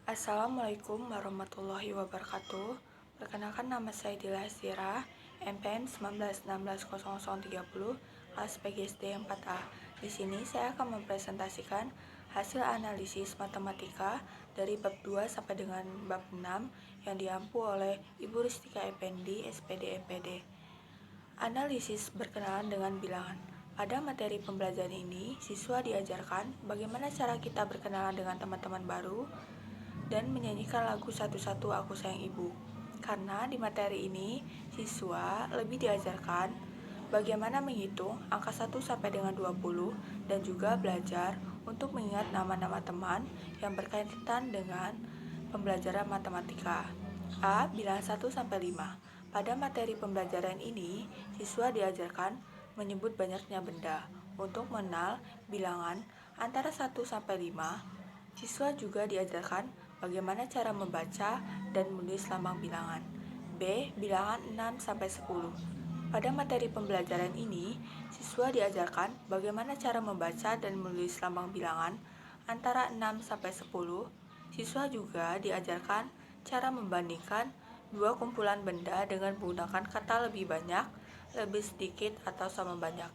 Assalamualaikum warahmatullahi wabarakatuh. Perkenalkan, nama saya Dila Sira, MPN 19160030, kelas PGSD 4A. Di sini saya akan mempresentasikan hasil analisis matematika dari bab 2 sampai dengan bab 6 yang diampu oleh Ibu Ristika Effendi, SPD MPD. Analisis berkenalan dengan bilangan. Pada materi pembelajaran ini, siswa diajarkan bagaimana cara kita berkenalan dengan teman-teman baru dan menyanyikan lagu Satu-Satu Aku Sayang Ibu. Karena di materi ini, siswa lebih diajarkan bagaimana menghitung angka 1 sampai dengan 20 dan juga belajar untuk mengingat nama-nama teman yang berkaitan dengan pembelajaran matematika. A. Bilangan 1 sampai 5. Pada materi pembelajaran ini, siswa diajarkan menyebut banyaknya benda. Untuk mengenal bilangan antara 1 sampai 5, siswa juga diajarkan bagaimana cara membaca dan menulis lambang bilangan. B. Bilangan 6 sampai 10. Pada materi pembelajaran ini, siswa diajarkan bagaimana cara membaca dan menulis lambang bilangan antara 6 sampai 10. Siswa juga diajarkan cara membandingkan dua kumpulan benda dengan menggunakan kata lebih banyak, lebih sedikit, atau sama banyak.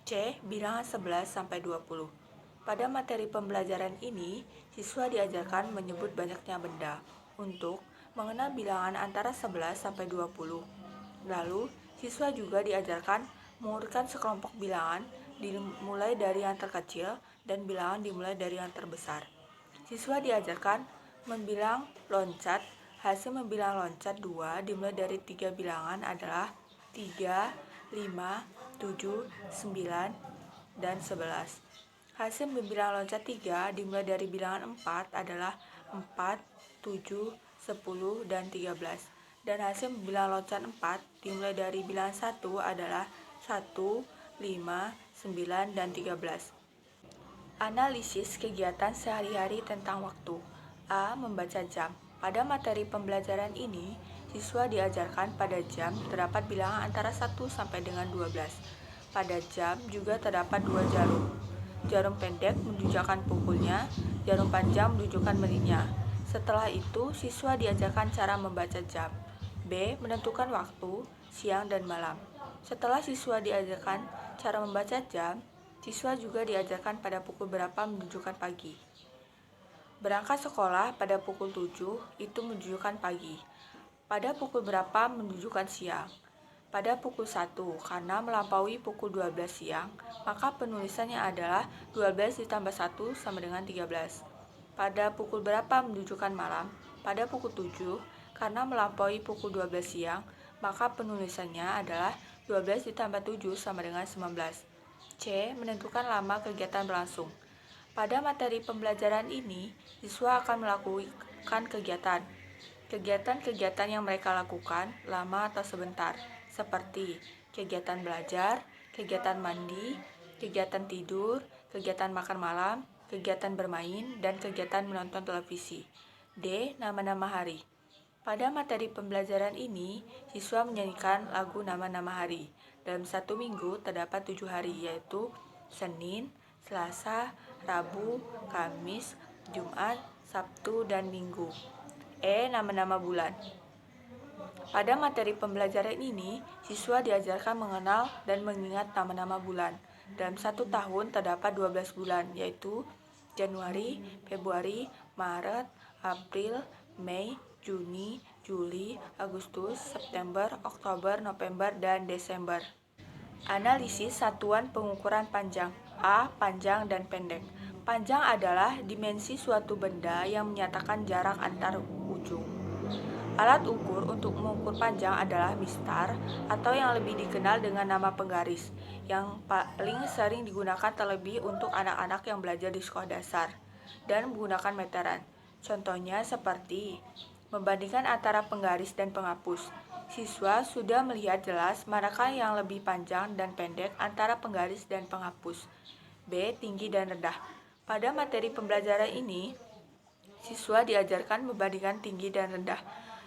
C. Bilangan 11 sampai 20. Pada materi pembelajaran ini, siswa diajarkan menyebut banyaknya benda untuk mengenal bilangan antara 11 sampai 20. Lalu, siswa juga diajarkan mengurutkan sekelompok bilangan dimulai dari yang terkecil dan bilangan dimulai dari yang terbesar. Siswa diajarkan membilang loncat. Hasil membilang loncat 2 dimulai dari 3 bilangan adalah 3, 5, 7, 9, dan 11. Hasil membilang loncat 3 dimulai dari bilangan 4 adalah 4, 7, 10, dan 13. Dan hasil membilang loncat 4 dimulai dari bilangan 1 adalah 1, 5, 9, dan 13. Analisis kegiatan sehari-hari tentang waktu. A. Membaca jam. Pada materi pembelajaran ini, siswa diajarkan pada jam terdapat bilangan antara 1 sampai dengan 12. Pada jam juga terdapat dua jarum. Jarum pendek menunjukkan pukulnya, jarum panjang menunjukkan menitnya. Setelah itu, siswa diajarkan cara membaca jam. B. Menentukan waktu, siang dan malam. Setelah siswa diajarkan cara membaca jam, siswa juga diajarkan pada pukul berapa menunjukkan pagi. Berangkat sekolah pada pukul 7 itu menunjukkan pagi. Pada pukul berapa menunjukkan siang. Pada pukul 1, karena melampaui pukul 12 siang, maka penulisannya adalah 12 ditambah 1 sama dengan 13. Pada pukul berapa menunjukkan malam. Pada pukul 7, karena melampaui pukul 12 siang, maka penulisannya adalah 12 ditambah 7 sama dengan 19. C. Menentukan lama kegiatan berlangsung. Pada materi pembelajaran ini, siswa akan melakukan kegiatan. Kegiatan-kegiatan yang mereka lakukan lama atau sebentar, seperti kegiatan belajar, kegiatan mandi, kegiatan tidur, kegiatan makan malam, kegiatan bermain, dan kegiatan menonton televisi. D. Nama-nama hari. Pada materi pembelajaran ini, siswa menyanyikan lagu nama-nama hari. Dalam satu minggu terdapat 7 hari, yaitu Senin, Selasa, Rabu, Kamis, Jumat, Sabtu, dan Minggu. E. Nama-nama bulan. Pada materi pembelajaran ini, siswa diajarkan mengenal dan mengingat nama-nama bulan. Dalam satu tahun terdapat 12 bulan, yaitu Januari, Februari, Maret, April, Mei, Juni, Juli, Agustus, September, Oktober, November, dan Desember. Analisis satuan pengukuran panjang. A. Panjang dan pendek. Panjang adalah dimensi suatu benda yang menyatakan jarak antar ujung. Alat ukur untuk mengukur panjang adalah mistar, atau yang lebih dikenal dengan nama penggaris, yang paling sering digunakan terlebih untuk anak-anak yang belajar di sekolah dasar dan menggunakan meteran. Contohnya seperti membandingkan antara penggaris dan penghapus. Siswa sudah melihat jelas manakah yang lebih panjang dan pendek antara penggaris dan penghapus. B. Tinggi dan rendah. Pada materi pembelajaran ini, siswa diajarkan membandingkan tinggi dan rendah.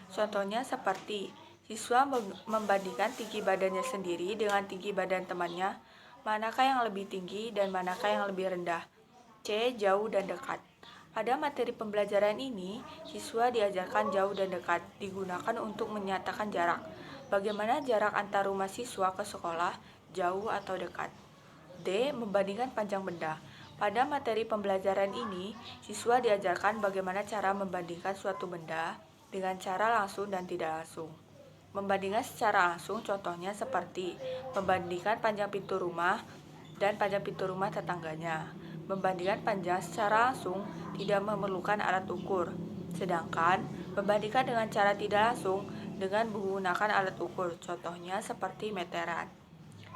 Contohnya seperti siswa membandingkan tinggi badannya sendiri dengan tinggi badan temannya, manakah yang lebih tinggi dan manakah yang lebih rendah. C. Jauh dan dekat. Pada materi pembelajaran ini, siswa diajarkan jauh dan dekat, digunakan untuk menyatakan jarak. Bagaimana jarak antar rumah siswa ke sekolah, jauh atau dekat? D. Membandingkan panjang benda. Pada materi pembelajaran ini, siswa diajarkan bagaimana cara membandingkan suatu benda dengan cara langsung dan tidak langsung. Membandingkan secara langsung contohnya seperti membandingkan panjang pintu rumah dan panjang pintu rumah tetangganya. Membandingkan panjang secara langsung tidak memerlukan alat ukur, sedangkan membandingkan dengan cara tidak langsung dengan menggunakan alat ukur, contohnya seperti meteran.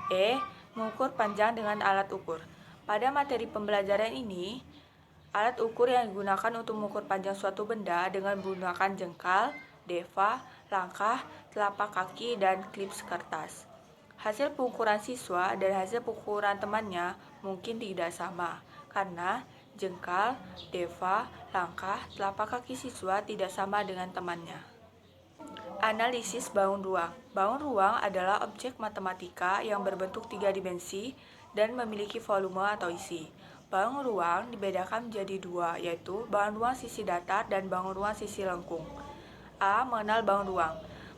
E. Mengukur panjang dengan alat ukur. Pada materi pembelajaran ini, alat ukur yang digunakan untuk mengukur panjang suatu benda dengan menggunakan jengkal, deva, langkah, telapak kaki, dan klips kertas. Hasil pengukuran siswa dan hasil pengukuran temannya mungkin tidak sama, karena jengkal, deva, langkah, telapak kaki siswa tidak sama dengan temannya. Analisis bangun ruang. Bangun ruang adalah objek matematika yang berbentuk 3 dimensi dan memiliki volume atau isi. Bangun ruang dibedakan menjadi dua, yaitu bangun ruang sisi datar dan bangun ruang sisi lengkung. A. Mengenal bangun ruang.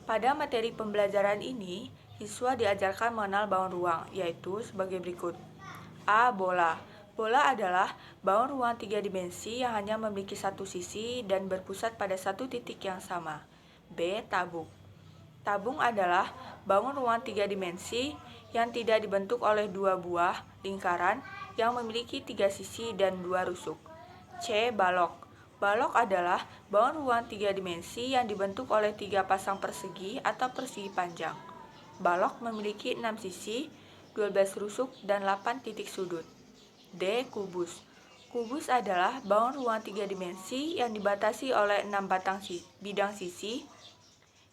Pada materi pembelajaran ini, siswa diajarkan mengenal bangun ruang, yaitu sebagai berikut. A. Bola. Bola adalah bangun ruang 3 dimensi yang hanya memiliki satu sisi dan berpusat pada satu titik yang sama. B. Tabung. Tabung adalah bangun ruang 3 dimensi yang tidak dibentuk oleh dua buah lingkaran yang memiliki 3 sisi dan 2 rusuk. C. Balok. Balok adalah bangun ruang 3 dimensi yang dibentuk oleh 3 pasang persegi atau persegi panjang. Balok memiliki 6 sisi, 12 rusuk, dan 8 titik sudut. D. Kubus. Kubus adalah bangun ruang 3 dimensi yang dibatasi oleh 6 bidang sisi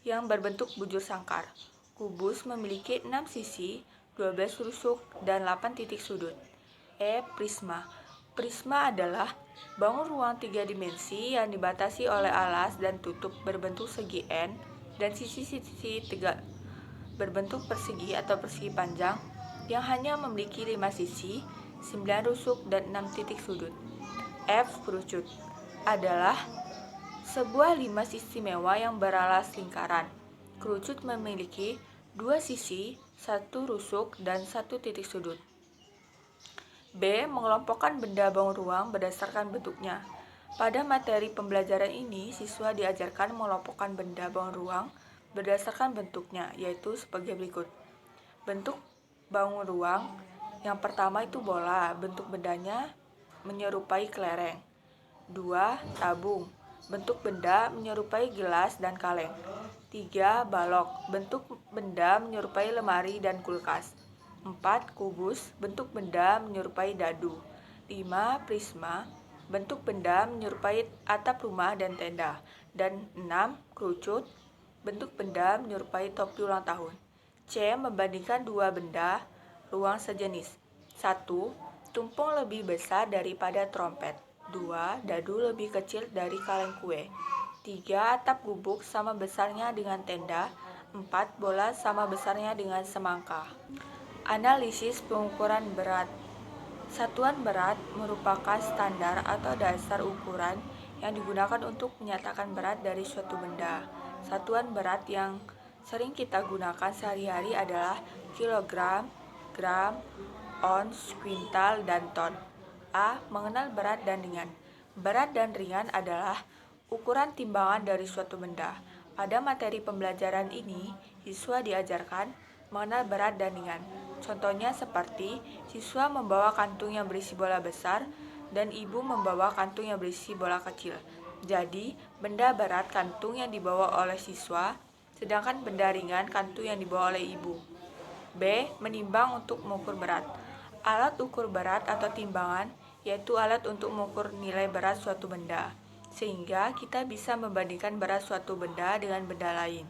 yang berbentuk bujur sangkar. Kubus memiliki 6 sisi, 12 rusuk, dan 8 titik sudut. E. Prisma. Prisma adalah bangun ruang 3 dimensi yang dibatasi oleh alas dan tutup berbentuk segi N dan sisi-sisi berbentuk persegi atau persegi panjang yang hanya memiliki 5 sisi, 9 rusuk, dan 6 titik sudut. F. Kerucut adalah sebuah limas istimewa yang beralas lingkaran. Kerucut memiliki 2 sisi, 1 rusuk, dan 1 titik sudut. B. Mengelompokkan benda bangun ruang berdasarkan bentuknya. Pada materi pembelajaran ini, siswa diajarkan mengelompokkan benda bangun ruang berdasarkan bentuknya, yaitu sebagai berikut. Bentuk bangun ruang yang pertama itu bola, bentuk bendanya menyerupai kelereng. 2. Tabung, bentuk benda menyerupai gelas dan kaleng. 3. Balok, bentuk benda menyerupai lemari dan kulkas. 4. Kubus, bentuk benda menyerupai dadu. 5. Prisma, bentuk benda menyerupai atap rumah dan tenda. Dan 6. Kerucut, bentuk benda menyerupai topi ulang tahun. C. Membandingkan dua benda ruang sejenis. 1. Tumpeng lebih besar daripada trompet. 2. Dadu lebih kecil dari kaleng kue. 3. Atap gubuk sama besarnya dengan tenda. 4. Bola sama besarnya dengan semangka. Analisis pengukuran berat. Satuan berat merupakan standar atau dasar ukuran yang digunakan untuk menyatakan berat dari suatu benda. Satuan berat yang sering kita gunakan sehari-hari adalah kilogram, gram, ons, kuintal, dan ton. A. Mengenal berat dan ringan. Berat dan ringan adalah ukuran timbangan dari suatu benda. Pada materi pembelajaran ini, siswa diajarkan mengenal berat dan ringan. Contohnya seperti siswa membawa kantung yang berisi bola besar dan ibu membawa kantung yang berisi bola kecil. Jadi, benda berat kantung yang dibawa oleh siswa, sedangkan benda ringan kantung yang dibawa oleh ibu. B. Menimbang untuk mengukur berat. Alat ukur berat atau timbangan yaitu alat untuk mengukur nilai berat suatu benda, sehingga kita bisa membandingkan berat suatu benda dengan benda lain.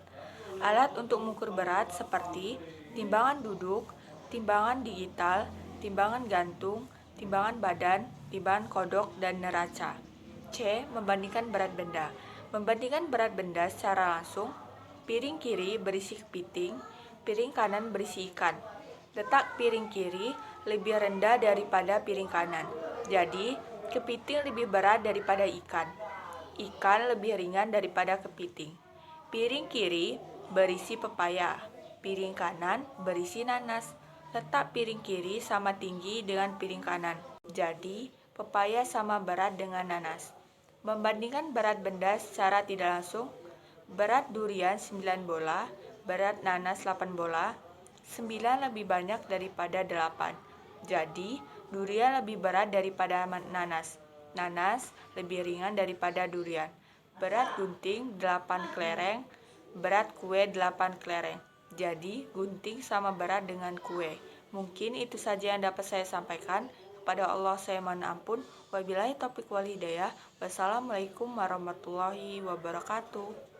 Alat untuk mengukur berat seperti timbangan duduk, timbangan digital, timbangan gantung, timbangan badan, timbangan kodok, dan neraca. C. Membandingkan berat benda. Membandingkan berat benda secara langsung, piring kiri berisi kepiting, piring kanan berisi ikan. Letak piring kiri lebih rendah daripada piring kanan. Jadi, Kepiting lebih berat daripada ikan. Ikan lebih ringan daripada kepiting. Piring kiri berisi pepaya. Piring kanan berisi nanas. Letak piring kiri sama tinggi dengan piring kanan. Jadi, pepaya sama berat dengan nanas. Membandingkan berat benda secara tidak langsung, berat durian 9 bola, berat nanas 8 bola, 9 lebih banyak daripada 8. Jadi, durian lebih berat daripada nanas. Nanas lebih ringan daripada durian. Berat gunting 8 kelereng, berat kue 8 kelereng. Jadi, gunting sama berat dengan kue. Mungkin itu saja yang dapat saya sampaikan. Kepada Allah saya mohon ampun. Wabillahi taufiq wal hidayah. Wassalamualaikum warahmatullahi wabarakatuh.